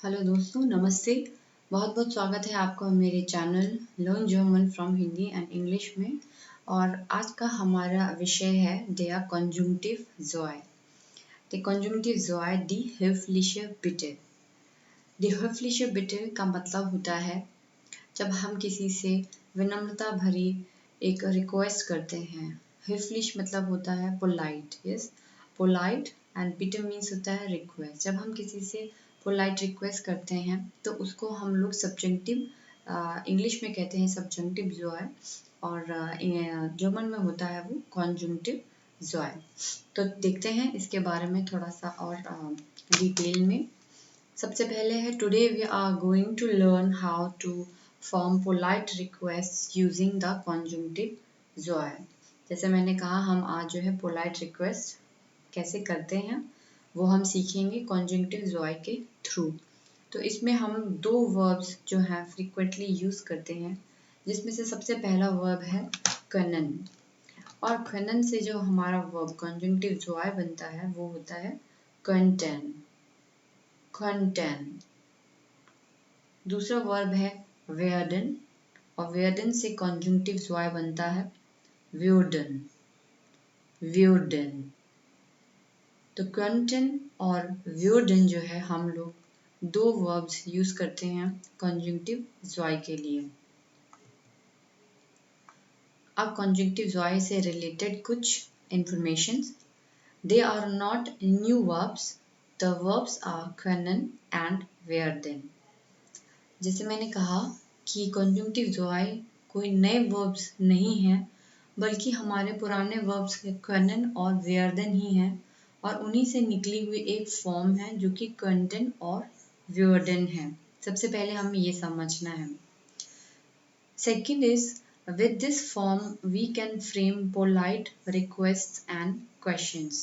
Hello दोस्तों, नमस्ते। बहुत बहुत स्वागत है आपका मेरे channel learn German from Hindi and English में। और आज का हमारा विषय है der Konjunktiv zwei। Der Konjunktiv zwei, die höfliche Bitte। Die höfliche Bitte का मतलब होता है जब हम किसी से विनम्रता भरी एक रिक्वेस्ट करते हैं। höflich मतलब होता है पोलाइट, यस, पोलाइट, एंड बिटे मीन्स होता है रिक्वेस्ट। जब हम किसी से पोलाइट रिक्वेस्ट करते हैं तो उसको हम लोग सब्जेक्टिव इंग्लिश में कहते हैं सब्जेक्टिव जॉय, और जर्मन में होता है वो कॉन्जुंक्टिव जॉय। तो देखते हैं इसके बारे में थोड़ा सा और डिटेल में। सबसे पहले है today we are going to learn how to form polite request using the conjunctive जॉय। जैसे मैंने कहा, हम आज जो है पोलाइट रिक्वेस्ट कैसे करते हैं वो हम सीखेंगे कॉन्जुंक्टिव जॉय के थ्रू। तो इसमें हम दो वर्ब्स जो हैं फ्रीक्वेंटली यूज करते हैं, जिसमें से सबसे पहला वर्ब है können। और können से जो हमारा वर्ब कॉन्जुंक्टिव जॉय बनता है वो होता है könnten, könnten। दूसरा वर्ब है werden, और werden से कॉन्जुंक्टिव जॉय बनता है würden, würden। तो könnten और würden जो है हम लोग दो वर्ब्स यूज करते हैं कॉन्जुंक्टिव जॉय के लिए। अब कॉन्जुंक्टिव जॉय से रिलेटेड कुछ information. They are not new verbs, the verbs are können and werden। जैसे मैंने कहा कि कॉन्जुंक्टिव जॉय कोई नए वर्ब्स नहीं है, बल्कि हमारे पुराने वर्ब्स können और werden ही हैं, और उन्हीं से निकली हुई एक फॉर्म है जो कि könnten और würden है। सबसे पहले हमें ये समझना है। Second is with this form we can frame polite requests and questions।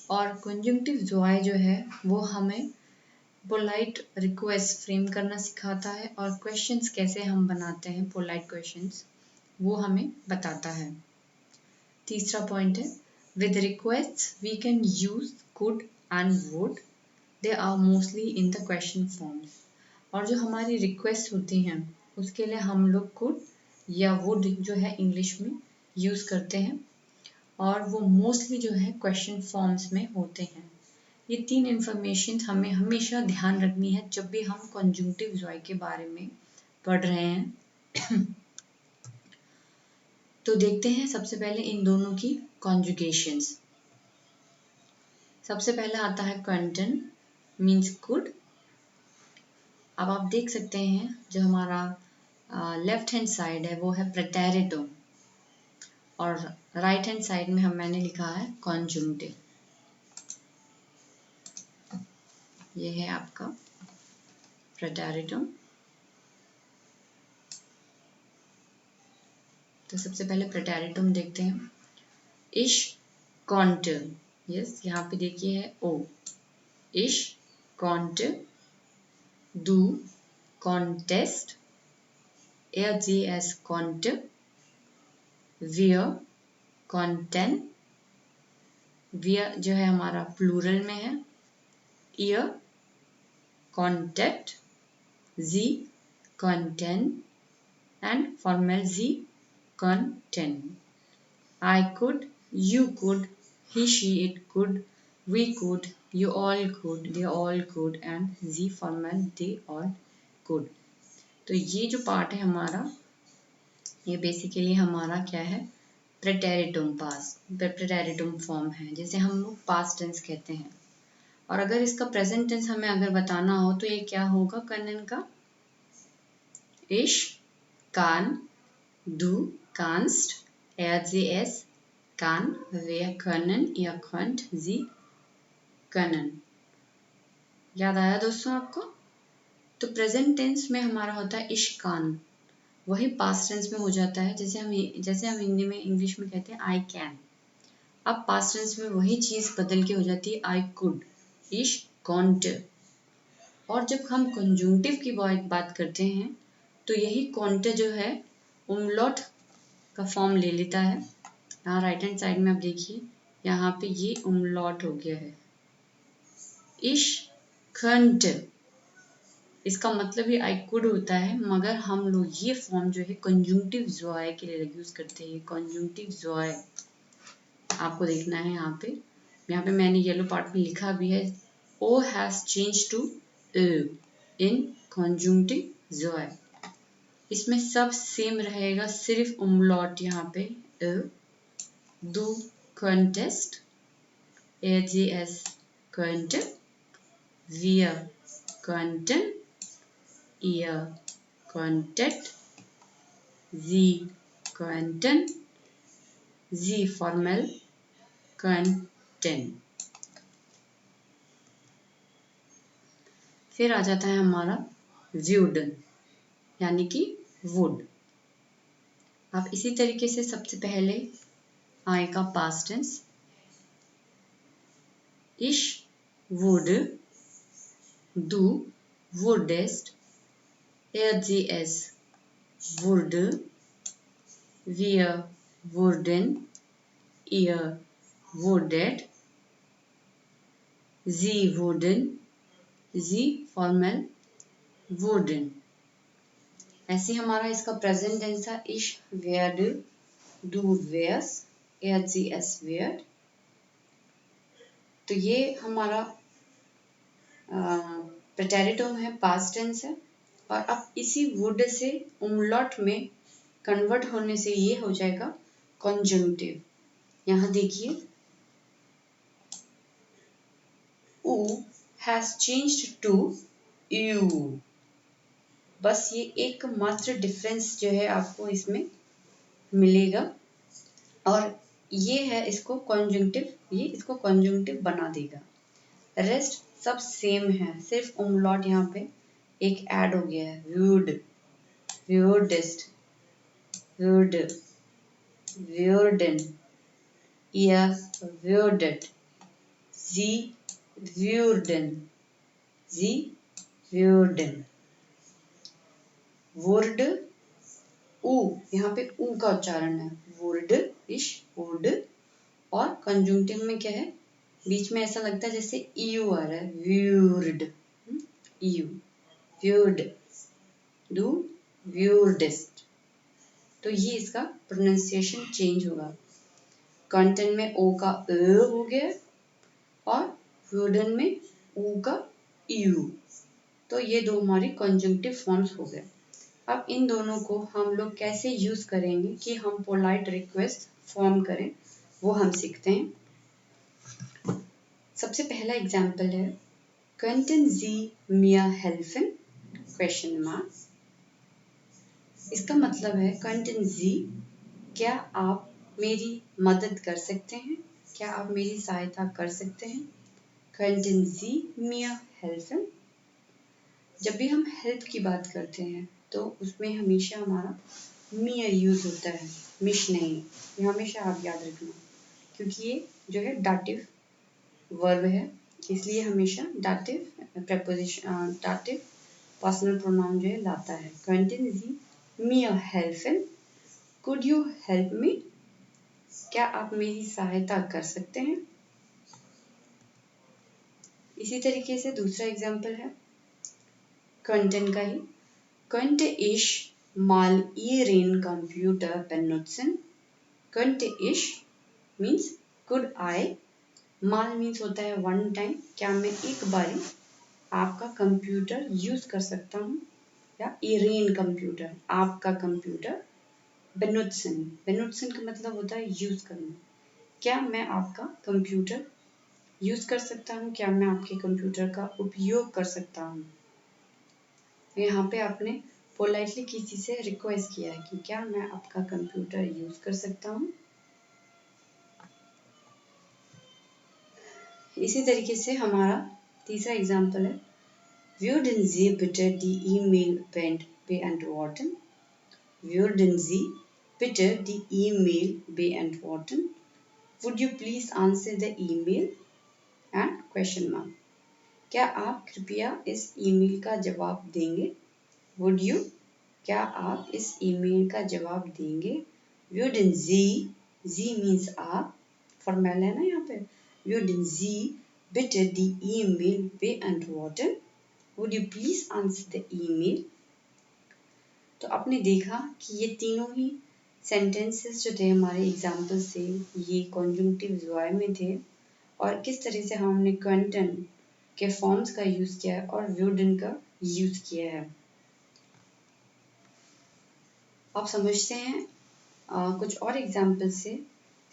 और conjunctive joy जो है वो हमें polite request फ्रेम करना सिखाता है, और questions कैसे हम बनाते हैं polite questions वो हमें बताता है। तीसरा पॉइंट है with requests we can use could and would, they are mostly in the question forms। और जो हमारी रिक्वेस्ट होती हैं उसके लिए हम लोग could या वुड जो है इंग्लिश में यूज करते हैं, और वो मोस्टली जो है क्वेश्चन फॉर्म्स में होते हैं। ये तीन इंफॉर्मेशन हमें हमेशा ध्यान रखनी है जब भी हम कॉन्जुंक्टिव जॉय के बारे में पढ़ रहे हैं। तो देखते हैं सबसे पहले इन दोनों की कॉन्जुगेशंस। सबसे पहला आता है könnten मीन्स कुड। अब आप देख सकते हैं जो हमारा लेफ्ट हैंड साइड है वो है प्रेटेरिटो, और राइट हैंड साइड में मैंने लिखा है कॉन्जुंक्टिव। ये है आपका प्रेटेरिटम। तो सबसे पहले प्रेटेरिटम देखते हैं। इश कॉन्ट, यस, यहाँ पे देखिए है ओ। इश कॉन्ट डू कॉन्टेस्ट, एस कॉन्ट वियर कॉन्टेन, वियर जो है हमारा प्लूरल में है, ईयर कॉन्टेक्ट, जी कॉन्टेन, एंड फॉर्मल जी कॉन्टेन। I could, you could, he she it could, we could, you all could, they all could, and the formal they all could। तो ये जो पार्ट है हमारा, ये बेसिकली हमारा क्या है, प्रेटेरिटम प्रेटेरिटम फॉर्म है, जिसे हम लोग पास्ट टेंस कहते हैं। और अगर इसका प्रेजेंट टेंस हमें अगर बताना हो तो ये क्या होगा können का, इश कान du kannst, es kann, wir können, ihr könnt, sie können। याद आया दोस्तों आपको? तो प्रेजेंट टेंस में हमारा होता है इश कान, वही पास्ट टेंस में हो जाता है, जैसे हम हिंदी में इंग्लिश में कहते हैं आई कैन। अब पास्ट टेंस में वही चीज बदल के हो जाती है आई कुड, इश कॉन्ट। और जब हम कंजूंक्टिव की बात करते हैं तो यही कॉन्ट जो है उमलॉट का फॉर्म ले लेता है। यहाँ राइट हैंड साइड में आप देखिए, यहाँ पे ये उमलॉट हो गया है, इश खंड। इसका मतलब ही आई कुड होता है, मगर हम लोग ये फॉर्म जो है कंजंक्टिव जॉय के लिए यूज करते हैं। कंजंक्टिव जॉय आपको देखना है यहाँ पे मैंने येलो पार्ट में लिखा भी है, O has change to in conjunctive जॉय। इसमें सब सेम रहेगा, सिर्फ उमलॉट यहाँ पे do contest AGS content via content year content Z content Z formal content। फिर आ जाता है हमारा viewed यानी कि would। आप इसी तरीके से सबसे पहले आएगा पास्ट टेंस, इश वुड डू वुडेस्ट एजीएस वुड वियर वुडन ईयर वुडेड जी वुडन जी फॉर्मल वुडन। ऐसे हमारा इसका प्रेजेंट टेंस था, इश वेयर्ड डू वेयर्स एजीएस वेयर्ड। तो ये हमारा प्रेटेरिटम है, पास्ट टेंस है। और अब इसी वुड से उमलॉट में कन्वर्ट होने से ये हो जाएगा कंजंक्टिव। यहाँ देखिए, ऊ हैज चेंज्ड टू यू। बस ये एक मात्र डिफरेंस जो है आपको इसमें मिलेगा, और ये है इसको कंजंक्टिव, ये इसको कंजंक्टिव बना देगा। रेस्ट सब सेम है, सिर्फ उमलॉट यहाँ पे एक ऐड हो गया है, व्यूड व्यूडेस्ट व्यूड व्यूडन ईयर व्यूडेड जी व्यूडन जी व्यूडन। वुड ऊ, यहाँ पे ऊ का उच्चारण है, वुड इश वुड। और कंजंक्टिव में क्या है, बीच में ऐसा लगता है जैसे यू आ रहा है, व्यूर्ड यू व्यूर्ड डू व्यूर्डेस्ट। तो ये इसका प्रोनाउंसिएशन चेंज होगा, कंटेंट में ओ का हो गया और व्यूडन में ऊ का यू। तो ये दो हमारी कंजंक्टिव फॉर्म्स हो गए। अब इन दोनों को हम लोग कैसे यूज करेंगे कि हम पोलाइट रिक्वेस्ट फॉर्म करें, वो हम सीखते हैं। सबसे पहला एग्जाम्पल है, कंटेंट जी मिया हेल्फन क्वेश्चन मार्क। इसका मतलब है कंटेंट जी, क्या आप मेरी मदद कर सकते हैं, क्या आप मेरी सहायता कर सकते हैं। कंटेंट जी मिया हेल्फन। जब भी हम हेल्प की बात करते हैं तो उसमें हमेशा हमारा मियर यूज होता है, मिश नहीं। ये हमेशा आप याद रखना, क्योंकि ये जो है डाटिव वर्ब है, इसलिए हमेशा dative preposition dative personal pronoun जो है लाता है। कंटेंट जी मियर हेल्फन, कुड यू हेल्प मी, क्या आप मेरी सहायता कर सकते हैं। इसी तरीके से दूसरा एग्जाम्पल है कंटेंट का ही, könnte ich mal Ihren Computer benutzen? Könnte ich means could I, mal means होता है one time, क्या मैं एक बारी आपका कंप्यूटर यूज कर सकता हूँ, या Ihren कंप्यूटर आपका कंप्यूटर, benutzen benutzen का मतलब होता है यूज करना, क्या मैं आपका कंप्यूटर यूज कर सकता हूँ, क्या मैं आपके कंप्यूटर का उपयोग कर सकता हूँ। यहाँ पे आपने पोलाइटली किसी से रिक्वेस्ट किया है कि क्या मैं आपका कंप्यूटर यूज कर सकता हूँ। इसी तरीके से हमारा तीसरा एग्जाम्पल है, würden Sie bitte die E-Mail beantworten? Würden Sie bitte die E-Mail beantworten? Would you please answer the email? And question mark, क्या आप कृपया इस ईमेल का जवाब देंगे। Would you, क्या आप इस ईमेल का जवाब देंगे। Würden Sie, Sie means आप, फॉर्मल है ना यहाँ पे। Würden Sie bitte die E-Mail beantworten? Would you please answer the email. तो आपने देखा कि ये तीनों ही सेंटेंसेस जो थे हमारे एग्जाम्पल से, ये कॉन्जुंक्टिव ज़ॉय में थे और किस तरह से हमने कंटन के फॉर्म्स का यूज़ किया है और वुडन का यूज़ किया है। आप समझते हैं कुछ और एग्जाम्पल से।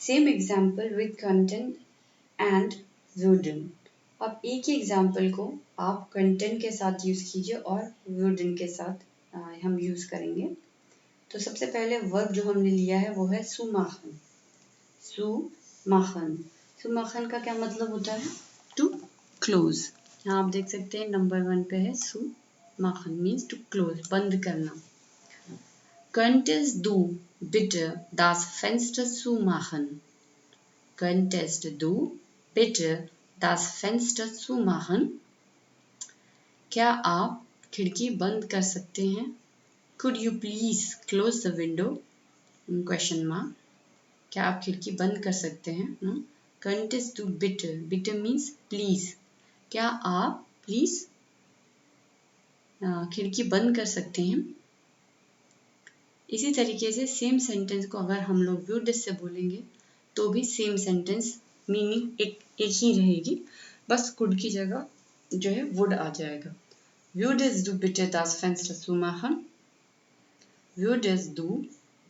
Same example with content and wooden. अब एक ही एग्जाम्पल को आप कंटेंट के साथ यूज़ कीजिए और वुडन के साथ हम यूज़ करेंगे। तो सबसे पहले वर्ब जो हमने लिया है वो है सुमाखन। सुमाखन, सुमाखन का क्या मतलब होता है? To close. यहाँ आप देख सकते हैं नंबर 1 पे है सुमाखन मीन्स टू क्लोज, बंद करना। Könntest du bitte das Fenster zumachen? Könntest du bitte das Fenster zumachen? क्या आप खिड़की बंद कर सकते हैं? Could you please close the window? Question mark. क्या आप खिड़की बंद कर सकते हैं? Könntest du bitte, bitte means please. क्या आप प्लीज खिड़की बंद कर सकते हैं? इसी तरीके से सेम सेंटेंस को अगर हम लोग वुड से बोलेंगे तो भी सेम सेंटेंस मीनिंग एक ही रहेगी, बस कुड की जगह जो है वुड आ जाएगा। Würdest du bitte das Fenster zumachen? Würdest du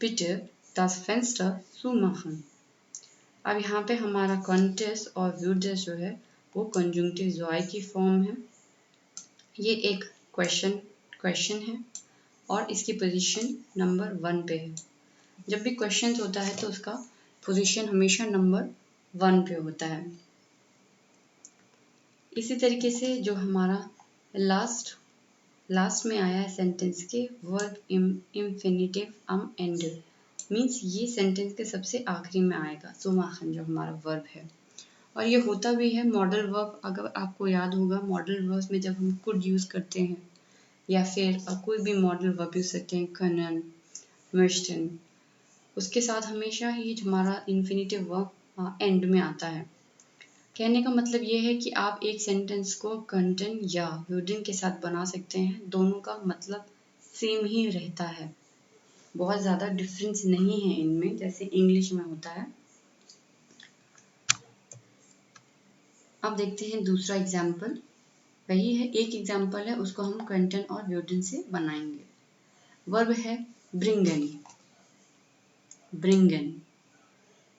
bitte das Fenster zumachen? अब यहाँ पे हमारा कॉन्टेस्ट और würdest जो है वो कंजुंक्टिव ज़ॉय की फॉर्म है। ये एक क्वेश्चन है और इसकी पोजीशन नंबर 1 पे है। जब भी क्वेश्चन होता है तो उसका पोजीशन हमेशा नंबर 1 पे होता है। इसी तरीके से जो हमारा लास्ट में आया है सेंटेंस के वर्ब इंफिनिटिव एंडेड मीन्स ये सेंटेंस के सबसे आखिरी में आएगा सुमाखन जो हमारा वर्ब है। और ये होता भी है मॉडल वर्ब। अगर आपको याद होगा मॉडल वर्ब में जब हम कुड यूज़ करते हैं या फिर कोई भी मॉडल वर्ब यूज़ करते हैं, कनन, मिस्टन, उसके साथ हमेशा ही हमारा इन्फिनिटिव वर्ब एंड में आता है। कहने का मतलब ये है कि आप एक सेंटेंस को कंटेंट या वुडन के साथ बना सकते हैं, दोनों का मतलब सेम ही रहता है, बहुत ज़्यादा डिफरेंस नहीं है इनमें जैसे इंग्लिश में होता है। अब देखते हैं दूसरा एग्जाम्पल। वही है, एक एग्जाम्पल है, उसको हम कंटेंट और वुडन से बनाएंगे। वर्ब है ब्रिंगन। ब्रिंगन,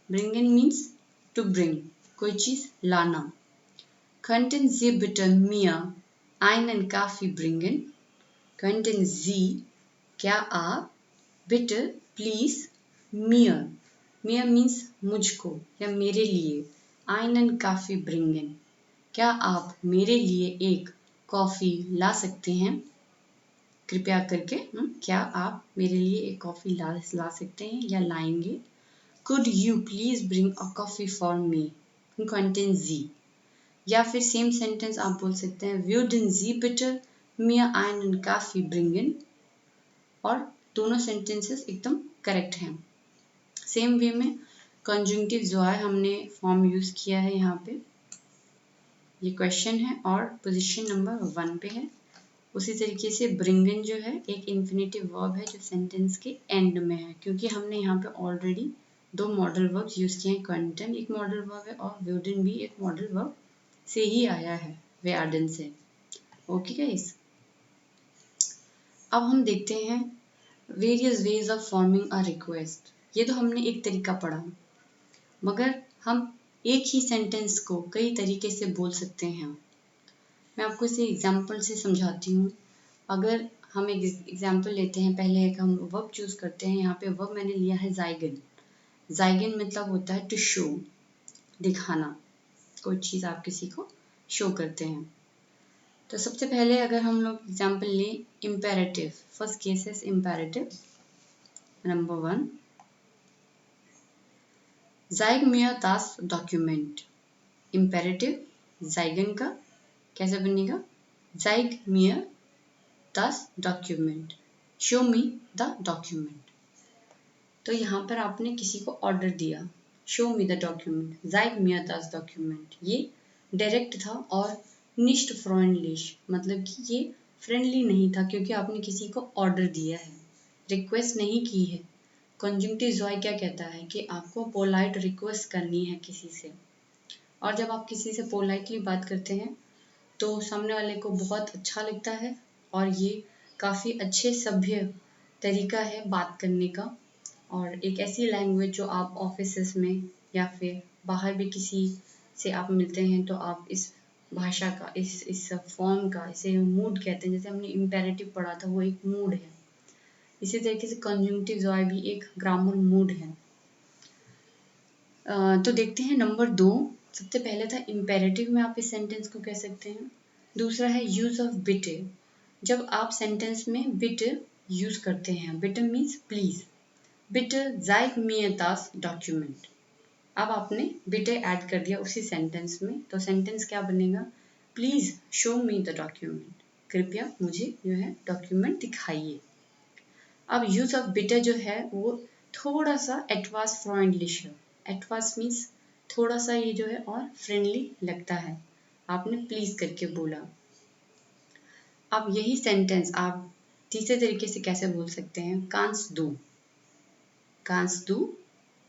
ब्रिंगन मीन्स टू ब्रिंग, कोई चीज़ लाना। Könnten Sie bitte mir einen Kaffee bringen? Könnten Sie, क्या आप, bitte, please, mir, mir means मुझको या मेरे लिए, einen Kaffee bringen, क्या आप मेरे लिए एक कॉफ़ी ला सकते हैं? कृपया करके क्या आप मेरे लिए एक कॉफ़ी ला सकते हैं या लाएंगे? Could you please bring a coffee for me? Könnten Sie, या फिर सेम सेंटेंस आप बोल सकते हैं würden Sie bitte mir einen Kaffee bringen, और दोनों सेंटेंसेस एकदम करेक्ट हैं। सेम वे में कंजुंक्टिव ज़ॉय हमने फॉर्म यूज़ किया है यहाँ पे। ये क्वेश्चन है और पोजीशन नंबर 1 पे है। उसी तरीके से ब्रिंगन जो है एक इन्फिनिटिव वर्ब है जो सेंटेंस के एंड में है, क्योंकि हमने यहाँ पे ऑलरेडी 2 मॉडल वर्ब्स यूज़ किए हैं। कंटेंट एक मॉडल वर्ब है और वुडन भी एक मॉडल वर्ब से ही आया है, werden से। ओके गाइस, अब हम देखते हैं various ways of forming a request. ये तो हमने एक तरीका पढ़ा, मगर हम एक ही सेंटेंस को कई तरीके से बोल सकते हैं। मैं आपको इसे एग्जाम्पल से समझाती हूँ। अगर हम एक एग्जाम्पल लेते हैं, पहले एक हम वर्ब चूज़ करते हैं। यहाँ पे वर्ब मैंने लिया है ज़ाइगन। ज़ाइगन मतलब होता है टू शो, दिखाना, कोई चीज़ आप किसी को शो करते हैं। तो सबसे पहले अगर हम लोग एग्जाम्पल लें इम्पेरेटिव, फर्स्ट केस है imperative number 1, zeig mir das Document। Imperative ज़ाइगन का कैसे बनेगा? zeig mir das Document, show me the document। तो यहाँ पर आपने किसी को ऑर्डर दिया, show me the document, zeig mir das Document, ये डायरेक्ट था और निश्ट फ्रेंडलिश मतलब कि ये फ्रेंडली नहीं था क्योंकि आपने किसी को ऑर्डर दिया है, रिक्वेस्ट नहीं की है। कंजंक्टिव जॉय क्या कहता है कि आपको पोलाइट रिक्वेस्ट करनी है किसी से, और जब आप किसी से पोलाइटली बात करते हैं तो सामने वाले को बहुत अच्छा लगता है और ये काफ़ी अच्छे सभ्य तरीका है बात करने का, और एक ऐसी लैंग्वेज जो आप ऑफिसेस में या फिर बाहर भी किसी से आप मिलते हैं तो आप इस भाषा का इस फॉर्म का, इसे मूड कहते हैं। जैसे हमने इम्पेरेटिव पढ़ा था, वो एक मूड है। इसी तरीके से कंजंक्टिव जॉय भी एक ग्रामर मूड है। तो देखते हैं नंबर 2। सबसे पहले था इम्पेरेटिव में आप इस सेंटेंस को कह सकते हैं। दूसरा है यूज ऑफ बिटे। जब आप सेंटेंस में बिटे यूज करते हैं, बिटे मीन्स प्लीज, बिटे zeig mir das डॉक्यूमेंट। अब आपने बिटे ऐड कर दिया उसी सेंटेंस में, तो सेंटेंस क्या बनेगा? Please show me the document, कृपया मुझे जो है डॉक्यूमेंट दिखाइए। अब यूज ऑफ बिटे जो है वो थोड़ा सा एटवास फ्रेंडलिश है। एटवास मीन्स थोड़ा सा ये जो है और फ्रेंडली लगता है। आपने प्लीज करके बोला। अब यही सेंटेंस आप तीसरे तरीके से कैसे बोल सकते हैं? कांस दू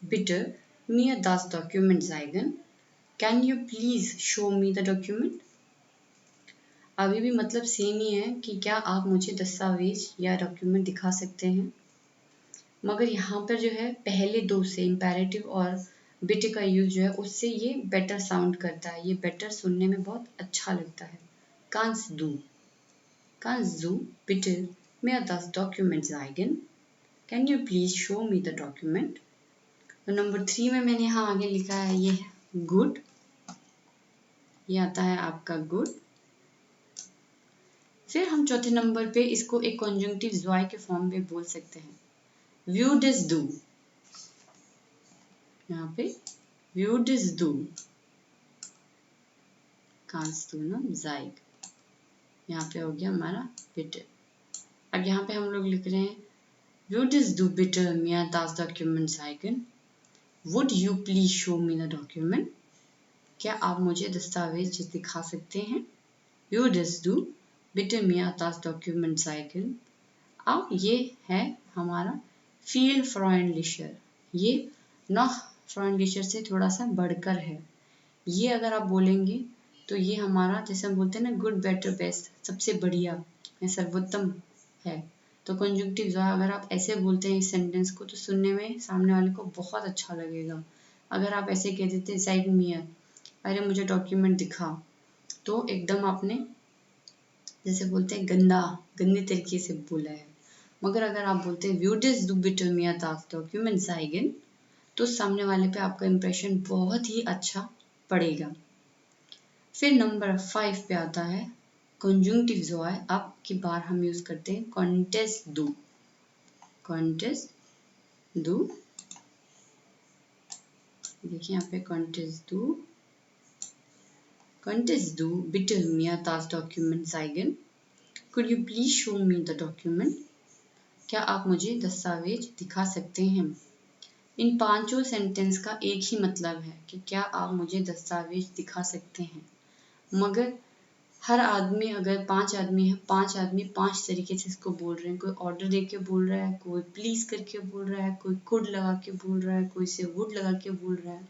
बिटे mir das Document zeigen? Can you please show me the document? अभी भी मतलब सेम ही है कि क्या आप मुझे दस्तावेज या डॉक्यूमेंट दिखा सकते हैं, मगर यहाँ पर जो है पहले दो से इम्पेरेटिव और बिटे का यूज जो है उससे ये बेटर साउंड करता है, ये बेटर सुनने में बहुत अच्छा लगता है। कांस दू बिटे mir das Document zeigen? Can you please show me the document? तो नंबर 3 में मैंने यहाँ आगे लिखा है, ये है गुड। ये आता है आपका गुड। फिर हम चौथे नंबर पे इसको एक कंजंक्टिव जॉय के फॉर्म में बोल सकते हैं। व्यूडिस डू, यहाँ पे व्यूडिस डू, कांस डू ना जाइग, यहाँ पे हो गया हमारा बिटे। अब यहाँ पे हम लोग लिख रहे हैं व्यूडिस do बिटे mir das Document zeigen? Would you please show me the document? क्या आप मुझे दस्तावेज दिखा सकते हैं? Würdest du bitte mir das Document zeigen? अब ये है हमारा फील फ्रेंडलिशर। ये नॉह फ्रेंडलिशर से थोड़ा सा बढ़कर है। ये अगर आप बोलेंगे तो ये हमारा, जैसे हम बोलते हैं ना, गुड बेटर बेस्ट, सबसे बढ़िया या सर्वोत्तम है। तो कंजंक्टिव जॉय अगर आप ऐसे बोलते हैं इस सेंटेंस को तो सुनने में सामने वाले को बहुत अच्छा लगेगा। अगर आप ऐसे कह देते zeig mir, अरे मुझे डॉक्यूमेंट दिखा, तो एकदम आपने जैसे बोलते हैं गंदे तरीके से बोला है। मगर अगर आप बोलते हैं würdest du bitte mir das Document zeigen, तो सामने वाले पे आपका इंप्रेशन बहुत ही अच्छा पड़ेगा। फिर नंबर 5 पे आता है कंजंक्टिव जॉय। अब की बार हम यूज करते हैं कॉन्टेस्ट दू। देखिए यहाँ पे कॉन्टेस्ट दू बिटे mir das Document zeigen? Could you please show me the document? क्या आप मुझे दस्तावेज दिखा सकते हैं? इन पांचों सेंटेंस का एक ही मतलब है कि क्या आप मुझे दस्तावेज दिखा सकते हैं, मगर हर आदमी, अगर 5 आदमी है, 5 आदमी 5 तरीके से इसको बोल रहे हैं। कोई ऑर्डर दे के बोल रहा है, कोई प्लीज करके बोल रहा है, कोई कुड लगा के बोल रहा है, कोई से वुड लगा के बोल रहा है।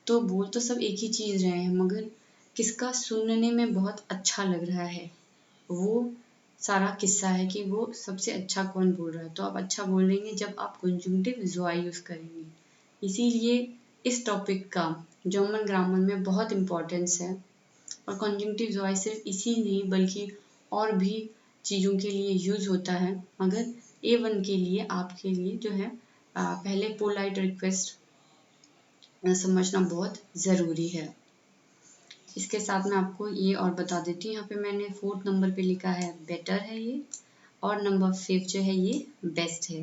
तो बोल तो सब एक ही चीज रहे हैं, मगर किसका सुनने में बहुत अच्छा लग रहा है, वो सारा किस्सा है कि वो सबसे अच्छा कौन बोल रहा है। तो आप अच्छा बोलेंगे जब आप कंजंक्टिव जॉय यूज करेंगे। इसीलिए इस टॉपिक का जर्मन ग्रामर में बहुत इम्पोर्टेंस है। और कंजंक्टिव जॉय सिर्फ इसी नहीं बल्कि और भी चीज़ों के लिए यूज होता है, मगर A1 के लिए आपके लिए जो है पहले पोलाइट रिक्वेस्ट समझना बहुत ज़रूरी है। इसके साथ मैं आपको ये और बता देती हूँ, यहाँ पे मैंने 4th नंबर पे लिखा है बेटर है ये, और नंबर 5 जो है ये बेस्ट है।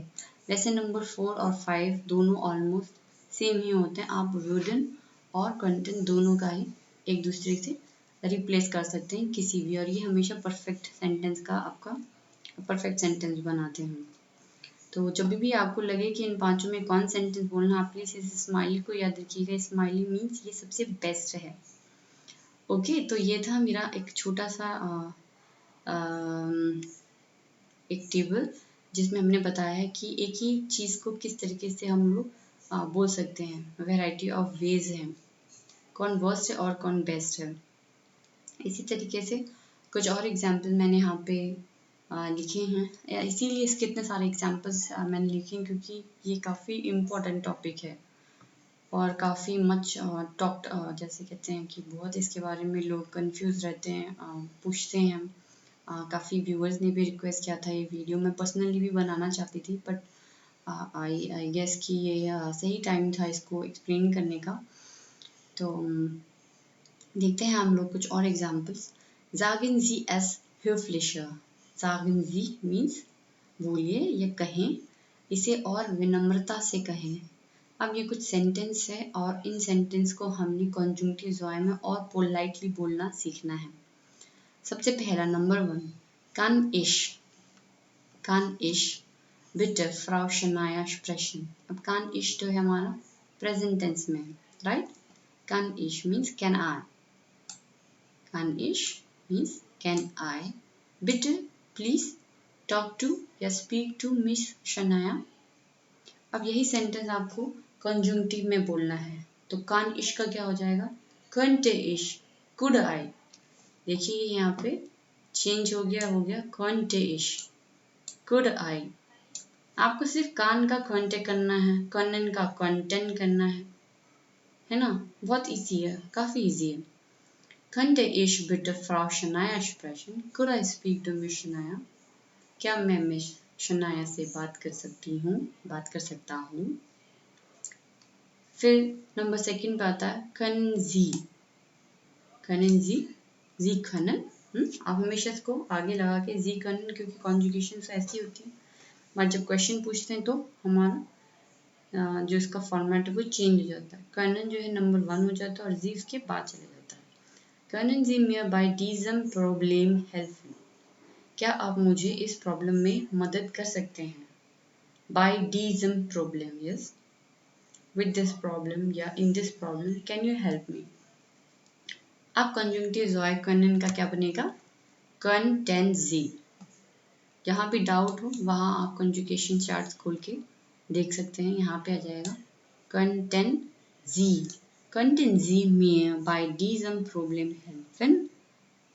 वैसे नंबर 4 और 5 दोनों ऑलमोस्ट सेम ही होते हैं। आप वुडन और कंटेंट दोनों का ही एक दूसरे से रिप्लेस कर सकते हैं किसी भी, और ये हमेशा परफेक्ट सेंटेंस का आपका परफेक्ट सेंटेंस बनाते हैं। तो जब भी आपको लगे कि इन पांचों में कौन सेंटेंस बोलना, आप प्लीज़ इस स्माइली को याद रखिएगा। स्माइली मीन्स ये सबसे बेस्ट है। ओके, तो ये था मेरा एक छोटा सा एक टेबल जिसमें हमने बताया है कि एक ही चीज़ को किस तरीके से हम लोग बोल सकते हैं। वैरायटी ऑफ वेज हैं, कौन वर्स्ट है और कौन बेस्ट है। इसी तरीके से कुछ और एग्जाम्पल मैंने यहाँ पे लिखे हैं, इसीलिए इसके इतने सारे एग्जाम्पल्स मैंने लिखे हैं क्योंकि ये काफ़ी इम्पोर्टेंट टॉपिक है और काफ़ी मच टॉक्ड, जैसे कहते हैं कि बहुत इसके बारे में लोग कंफ्यूज रहते हैं, पूछते हैं। काफ़ी व्यूअर्स ने भी रिक्वेस्ट किया था ये वीडियो, मैं पर्सनली भी बनाना चाहती थी बट आई गेस कि ये सही टाइम था इसको एक्सप्लेन करने का। तो देखते हैं हम लोग कुछ और examples. sagen Sie es höflicher, sagen Sie means बोलिए या कहें, इसे और विनम्रता से कहें। अब ये कुछ सेंटेंस है और इन सेंटेंस को हमने कॉन्जुंक्टिव जॉय में और पोलाइटली बोलना सीखना है। सबसे पहला number 1, kann ich bitte Frau Shania sprechen। अब kann ich तो है हमारा प्रेजेंट टेंस में, right. kann ich means can I, kann ich means can I, bitte please talk to या स्पीक टू मिस शनाया। अब यही सेंटेंस आपको कंजुंक्टिव में बोलना है, तो कान इश का क्या हो जाएगा, könnte ich, could I। देखिए यहाँ पे चेंज हो गया könnte ich, could I। आपको सिर्फ कान का könnte करना है, können का könnten करना है ना, बहुत इजी है, काफी इजी है। könnte ich bitte Frau Shania sprechen, could I speak to Miss Shania। क्या मैं मिस शनाया से बात कर सकता हूँ। फिर नंबर 2 पे आता है können Sie können। आप हमेशा इसको आगे लगा के जी können, क्योंकि कॉन्जुगेशन ऐसी होती है, बट जब क्वेश्चन पूछते हैं तो हमारा जो इसका फॉर्मेट है वो चेंज हो जाता है। können जो है नंबर 1 हो जाता है और जी उसके बाद चले जाता है। können Sie mir bei diesem Problem helfen। क्या आप मुझे इस प्रॉब्लम में मदद कर सकते हैं। by diesem Problem, yes, with this problem या in this problem can you help me। अब कंजुंक्टिव जॉय können का क्या बनेगा, könnten Sie। जहाँ भी डाउट हो वहाँ आप कंजुगेशन चार्ट्स खोल के देख सकते हैं, यहाँ पे आ जाएगा könnten Sie mir bei diesem Problem helfen,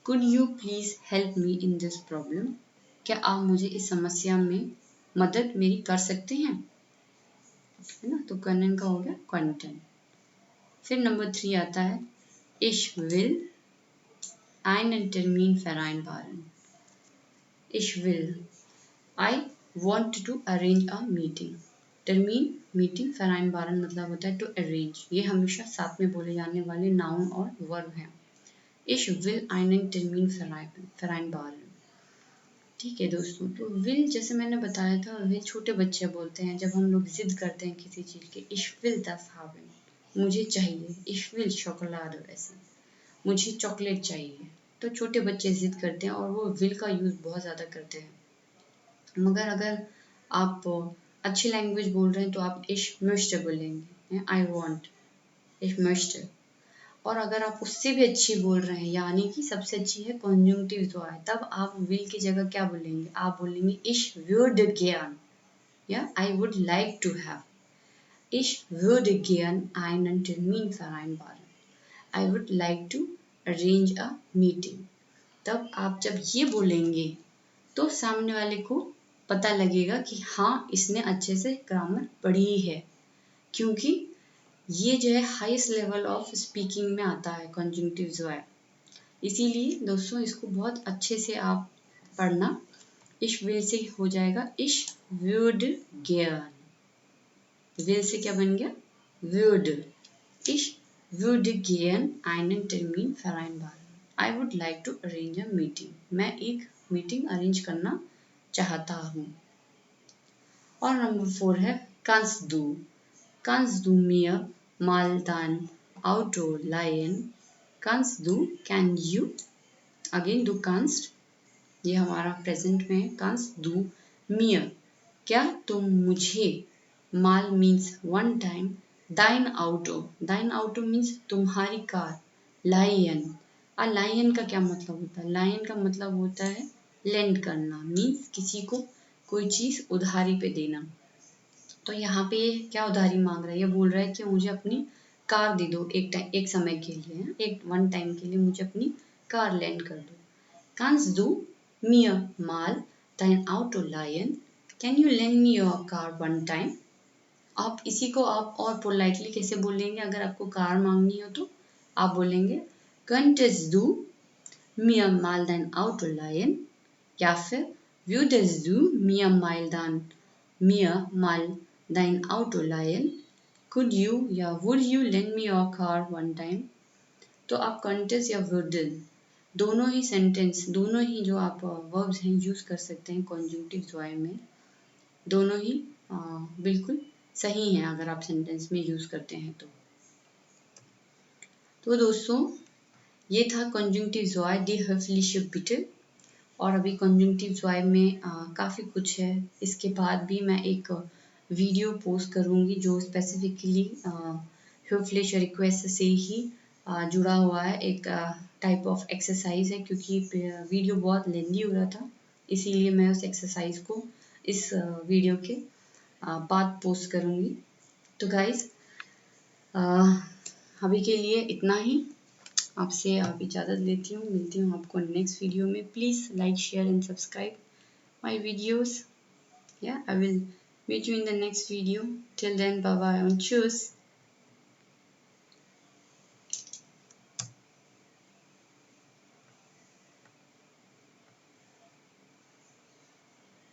could you please help me in this problem। क्या आप मुझे इस समस्या में मदद मेरी कर सकते हैं, है ना, तो können का हो गया könnten। फिर नंबर 3 आता है ich will einen Termin vereinbaren। ich will, I want to arrange a meeting। termin meeting, vereinbaren मतलब होता है to arrange, ये हमेशा साथ में बोले जाने वाले नाउन और वर्ब हैं। ich will einen Termin vereinbaren। ठीक है दोस्तों, तो विल जैसे मैंने बताया था विल छोटे बच्चे बोलते हैं जब हम लोग जिद करते हैं किसी चीज़ के, ich will das haben, मुझे चाहिए, ich will Schokolade essen, मुझे चॉकलेट चाहिए। तो छोटे बच्चे जिद करते हैं और वो विल का यूज़ बहुत ज़्यादा करते हैं। मगर अगर आप अच्छी लैंग्वेज बोल रहे हैं तो आप ich möchte बोलेंगे, I want, ich möchte। और अगर आप उससे भी अच्छी बोल रहे हैं, यानी कि सबसे अच्छी है कॉन्जुंक्टिव जो है, तब आप विल की जगह क्या बोलेंगे, आप बोलेंगे ich würde gern या I would like to have। ich würde gern einen Termin vereinbaren, I would like to arrange a meeting। तब आप जब ये बोलेंगे तो सामने वाले को पता लगेगा कि हाँ इसने अच्छे से ग्रामर पढ़ी है, क्योंकि ये जो है हाईएस्ट लेवल ऑफ स्पीकिंग में आता है कॉन्जुंक्टिव जो है। इसीलिए दोस्तों इसको बहुत अच्छे से आप पढ़ना। ich will से हो जाएगा ich würde gern, will से क्या बन गया, würde। ich würde gern einen Termin vereinbaren, I would like to arrange a meeting। मैं एक मीटिंग अरेंज करना चाहता हूँ। और नंबर 4 है kannst du mir mal dein Auto leihen। kannst du, can you, again du kannst, ये हमारा present में है, kannst du mir, क्या तुम मुझे, mal means one time, dein Auto means तुम्हारी कार, leihen आ लायन का क्या मतलब होता है? लायन का मतलब होता है लेंड करना, मीन्स किसी को कोई चीज उधारी पे देना। तो यहाँ पे ये क्या उधारी मांग रहा है? ये बोल रहा है कि मुझे अपनी कार दे दो एक टाइम, एक समय के लिए, एक वन टाइम के लिए मुझे अपनी कार लेंड कर दो। Kannst du mir mal dein Auto leihen? Can you lend me your car one time? आप इसी को आप और पोलाइटली कैसे बोलेंगे? अगर आपको कार मांगनी हो तो आप बोलेंगे Könntest du mir mal dein Auto leihen? या फिर Würdest du mir mal dein Auto leihen? Could you या would you lend me your car one time? तो आप कंटेस्ट या वुडन दोनों ही सेंटेंस, दोनों ही जो आप वर्ब्स हैं यूज कर सकते हैं कॉन्जुंक्टिव जॉय में। दोनों ही बिल्कुल सही हैं अगर आप सेंटेंस में यूज करते हैं तो दोस्तों ये था कॉन्जुंक्टिव जॉय डी höfliche Bitte। और अभी कॉन्जुंक्टिव जॉय में काफ़ी कुछ है। इसके बाद भी मैं एक वीडियो पोस्ट करूँगी जो स्पेसिफिकली höfliche रिक्वेस्ट से ही जुड़ा हुआ है, एक टाइप ऑफ एक्सरसाइज है, क्योंकि वीडियो बहुत लेंदी हो रहा था, इसीलिए मैं उस एक्सरसाइज को इस वीडियो के बाद पोस्ट करूँगी। तो गाइज अभी के लिए इतना ही, आपसे आप इजाज़त लेती हूँ, मिलती हूँ आपको नेक्स्ट वीडियो में। Please like, share and subscribe my videos. Yeah, I will meet you in the next video. Till then, bye bye and cheers.